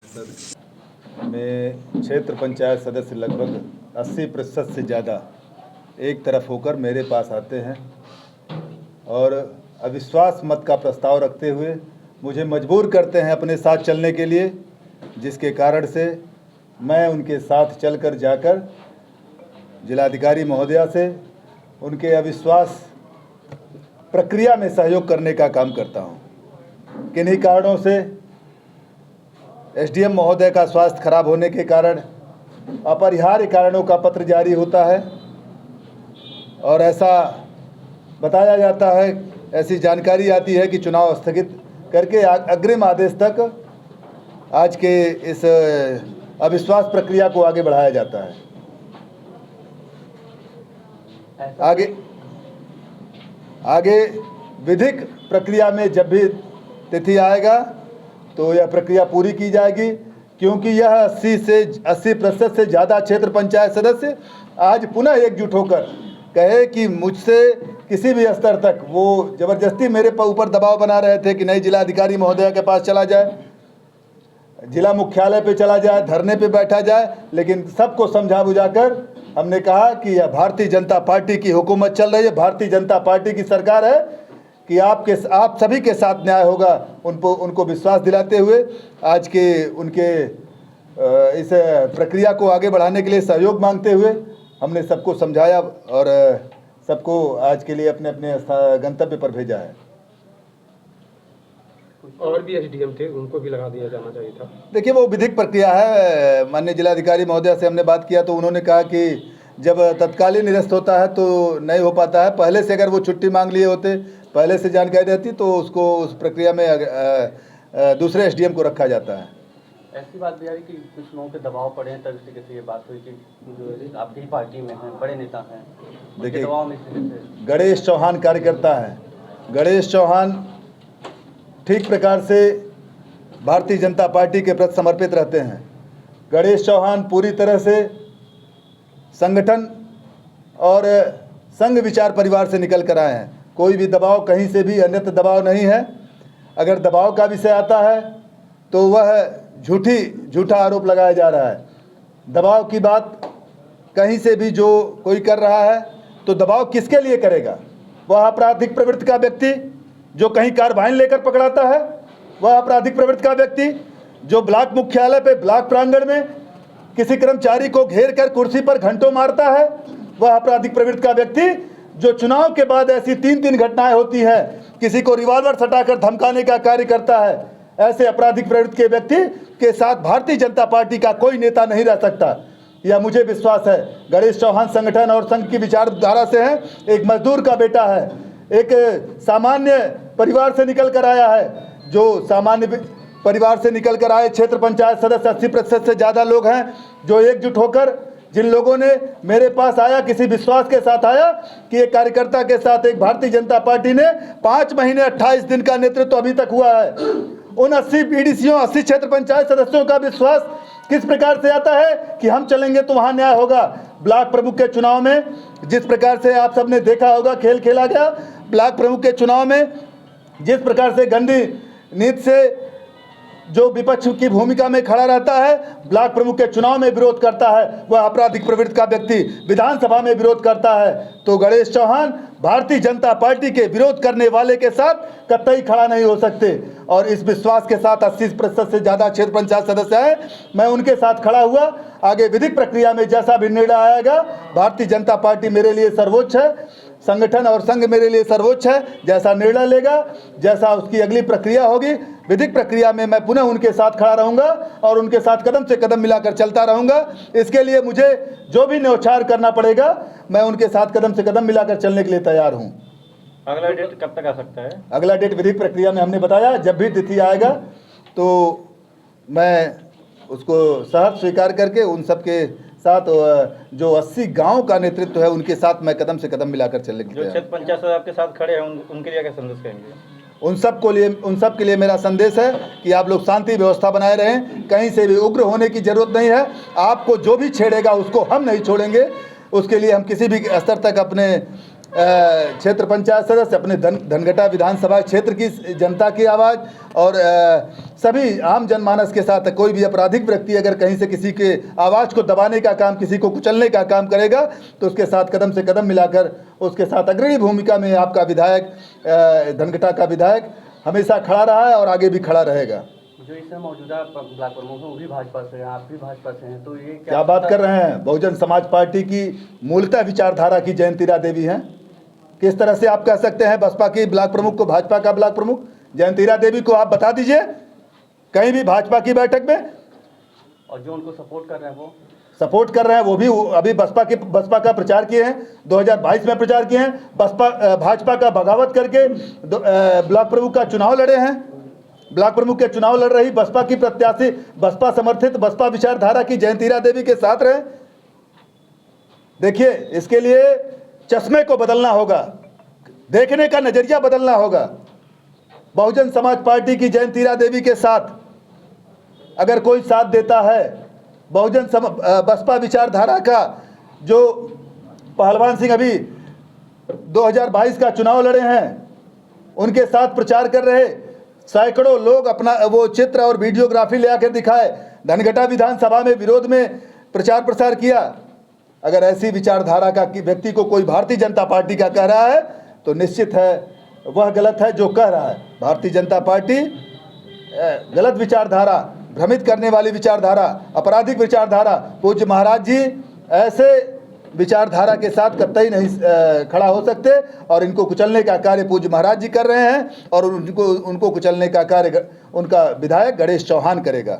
में क्षेत्र पंचायत सदस्य लगभग 80% से ज़्यादा एक तरफ होकर मेरे पास आते हैं और अविश्वास मत का प्रस्ताव रखते हुए मुझे मजबूर करते हैं अपने साथ चलने के लिए, जिसके कारण से मैं उनके साथ चलकर जाकर जिलाधिकारी महोदया से उनके अविश्वास प्रक्रिया में सहयोग करने का काम करता हूं। किन्हीं कारणों से एसडीएम महोदय का स्वास्थ्य खराब होने के कारण अपरिहार्य कारणों का पत्र जारी होता है और ऐसा बताया जाता है, ऐसी जानकारी आती है कि चुनाव स्थगित करके अग्रिम आदेश तक आज के इस अविश्वास प्रक्रिया को आगे बढ़ाया जाता है। आगे विधिक प्रक्रिया में जब भी तिथि आएगा तो यह प्रक्रिया पूरी की जाएगी, क्योंकि यह 80% से ज़्यादा क्षेत्र पंचायत सदस्य आज पुनः एकजुट होकर कहे कि मुझसे किसी भी स्तर तक वो ज़बरदस्ती मेरे ऊपर दबाव बना रहे थे कि नहीं जिलाधिकारी महोदया के पास चला जाए, जिला मुख्यालय पे चला जाए, धरने पे बैठा जाए, लेकिन सबको समझा बुझाकर हमने कहा कि यह भारतीय जनता पार्टी की हुकूमत चल रही है, भारतीय जनता पार्टी की सरकार है कि आप सभी के साथ न्याय होगा। उनको विश्वास दिलाते हुए आज के उनके इस प्रक्रिया को आगे बढ़ाने के लिए सहयोग मांगते हुए हमने सबको समझाया और सबको आज के लिए अपने अपने गंतव्य पर भेजा है। और भी एसडीएम थे, उनको भी लगा दिया जाना चाहिए था। देखिए, वो विधिक प्रक्रिया है। माननीय जिलाधिकारी महोदया से हमने बात किया तो उन्होंने कहा कि जब तत्कालीन निरस्त होता है तो नहीं हो पाता है। पहले से अगर वो छुट्टी मांग लिए होते, पहले से जानकारी रहती तो उसको उस प्रक्रिया में दूसरे एसडीएम को रखा जाता है। ऐसी बात भी आ रही कि कुछ लोगों के दबाव पड़े हैं, तब इस तरीके से ये बात हुई कि जो आपकी पार्टी में हैं, बड़े नेता हैं, देखिए दबाव में इस तरीके से। गणेश चौहान कार्यकर्ता हैं। गणेश चौहान ठीक प्रकार से भारतीय जनता पार्टी के प्रति समर्पित रहते हैं। गणेश चौहान पूरी तरह से संगठन और संघ विचार परिवार से निकल कर आए हैं। कोई भी दबाव कहीं से भी अन्यत्र दबाव नहीं है। अगर दबाव का विषय आता है तो वह झूठा आरोप लगाया जा रहा है। दबाव की बात कहीं से भी जो कोई कर रहा है तो दबाव किसके लिए करेगा? वह आपराधिक प्रवृत्ति का व्यक्ति जो कहीं कार्बाइन लेकर पकड़ाता है, वह आपराधिक प्रवृत्ति का व्यक्ति जो ब्लॉक मुख्यालय पे ब्लॉक प्रांगण में किसी कर्मचारी को घेर कर कुर्सी पर घंटों मारता है, वह आपराधिक प्रवृत्ति का व्यक्ति जो चुनाव के बाद ऐसी 3 घटनाएं होती है किसी को रिवॉल्वर सटाकर धमकाने का कार्य करता है, ऐसे आपराधिक प्रवृत्ति के व्यक्ति के साथ भारतीय जनता पार्टी का कोई नेता नहीं रह सकता। यह मुझे विश्वास है। गणेश चौहान संगठन और संघ की विचारधारा से है, एक मजदूर का बेटा है, एक सामान्य परिवार से निकल कर आया है। जो सामान्य परिवार से निकल कर आए क्षेत्र पंचायत सदस्य 80% से ज़्यादा लोग हैं जो एकजुट होकर, जिन लोगों ने मेरे पास आया किसी विश्वास के साथ आया कि एक कार्यकर्ता के साथ एक भारतीय जनता पार्टी ने 5 महीने 28 दिन का नेतृत्व अभी तक हुआ है। उन 80 पीडीसीओं 80 क्षेत्र पंचायत सदस्यों का विश्वास किस प्रकार से आता है कि हम चलेंगे तो वहाँ न्याय होगा। ब्लॉक प्रमुख के चुनाव में जिस प्रकार से आप सबने देखा होगा खेल खेला गया, ब्लॉक प्रमुख के चुनाव में जिस प्रकार से गंदी नीति से जो विपक्ष की भूमिका में खड़ा रहता है, ब्लॉक प्रमुख के चुनाव में विरोध करता है, वह आपराधिक प्रवृत्ति का व्यक्ति विधानसभा में विरोध करता है, तो गणेश चौहान भारतीय जनता पार्टी के विरोध करने वाले के साथ कतई खड़ा नहीं हो सकते। और इस विश्वास के साथ 80% से ज़्यादा क्षेत्र पंचायत सदस्य हैं, मैं उनके साथ खड़ा हुआ। आगे विधिक प्रक्रिया में जैसा भी निर्णय आएगा, भारतीय जनता पार्टी मेरे लिए सर्वोच्च है, संगठन और संघ मेरे लिए सर्वोच्च है। जैसा निर्णय लेगा, जैसा उसकी अगली प्रक्रिया होगी, विधिक प्रक्रिया में मैं पुनः उनके साथ खड़ा रहूंगा और उनके साथ कदम से कदम मिलाकर चलता रहूंगा। इसके लिए मुझे जो भी न्यौछावर करना पड़ेगा, मैं उनके साथ कदम से कदम मिलाकर चलने के लिए तैयार हूं। अगला डेट कब तक आ सकता है? अगला डेट विधिक प्रक्रिया में हमने बताया, जब भी तिथि आएगा तो मैं उसको सहर्ष स्वीकार करके उन सब के साथ जो 80 गांव का नेतृत्व है उनके साथ मैं कदम से कदम मिलाकर चलने के लिए। जो क्षेत्र पंचायत सदस्य आपके साथ खड़े हैं उनके लिए क्या संदेश कहेंगे? उन सब के लिए मेरा संदेश है कि आप लोग शांति व्यवस्था बनाए रहें, कहीं से भी उग्र होने की जरूरत नहीं है। आपको जो भी छेड़ेगा उसको हम नहीं छोड़ेंगे। उसके लिए हम किसी भी स्तर तक अपने क्षेत्र पंचायत सदस्य, अपने धनघटा विधानसभा क्षेत्र की जनता की आवाज़ और सभी आम जनमानस के साथ कोई भी आपराधिक व्यक्ति अगर कहीं से किसी के आवाज़ को दबाने का काम, किसी को कुचलने का काम करेगा तो उसके साथ कदम से कदम मिलाकर उसके साथ अग्रणी भूमिका में आपका विधायक, धनघटा का विधायक हमेशा खड़ा रहा है और आगे भी खड़ा रहेगा। जो इस समय मौजूदा ब्लॉक प्रमुख हैं वो भी भाजपा से हैं, आप भी भाजपा से हैं, तो ये क्या बात कर रहे हैं? बहुजन समाज पार्टी की मूलतः विचारधारा की जयंतीरा देवी हैं। किस तरह से आप कह सकते हैं बसपा की ब्लॉक प्रमुख को भाजपा का ब्लॉक प्रमुख? जयंतीरा देवी को आप बता दीजिए कहीं भी भाजपा की बैठक में। और जो उनको सपोर्ट कर रहे हैं वो सपोर्ट कर रहे हैं वो भी अभी बसपा का प्रचार किए हैं, 2022 में प्रचार किए हैं, भाजपा का बगावत करके ब्लॉक प्रमुख का चुनाव लड़े हैं। ब्लॉक प्रमुख के चुनाव लड़ रही बसपा की प्रत्याशी, बसपा समर्थित, बसपा विचारधारा की जयंतीरा देवी के साथ रहे। देखिए, इसके लिए चश्मे को बदलना होगा, देखने का नजरिया बदलना होगा। बहुजन समाज पार्टी की जयंतीरा देवी के साथ अगर कोई साथ देता है, बसपा विचारधारा का जो पहलवान सिंह अभी 2022 का चुनाव लड़े हैं उनके साथ प्रचार कर रहे सैकड़ों लोग अपना वो चित्र और वीडियोग्राफी ले आकर दिखाए, धनघटा विधानसभा में विरोध में प्रचार प्रसार किया। अगर ऐसी विचारधारा का व्यक्ति को कोई भारतीय जनता पार्टी का कह रहा है तो निश्चित है वह गलत है जो कह रहा है। भारतीय जनता पार्टी गलत विचारधारा, भ्रमित करने वाली विचारधारा, आपराधिक विचारधारा, पूज्य महाराज जी ऐसे विचारधारा के साथ कतई नहीं खड़ा हो सकते और इनको कुचलने का कार्य पूज्य महाराज जी कर रहे हैं और उनको कुचलने का कार्य उनका विधायक गणेश चौहान करेगा।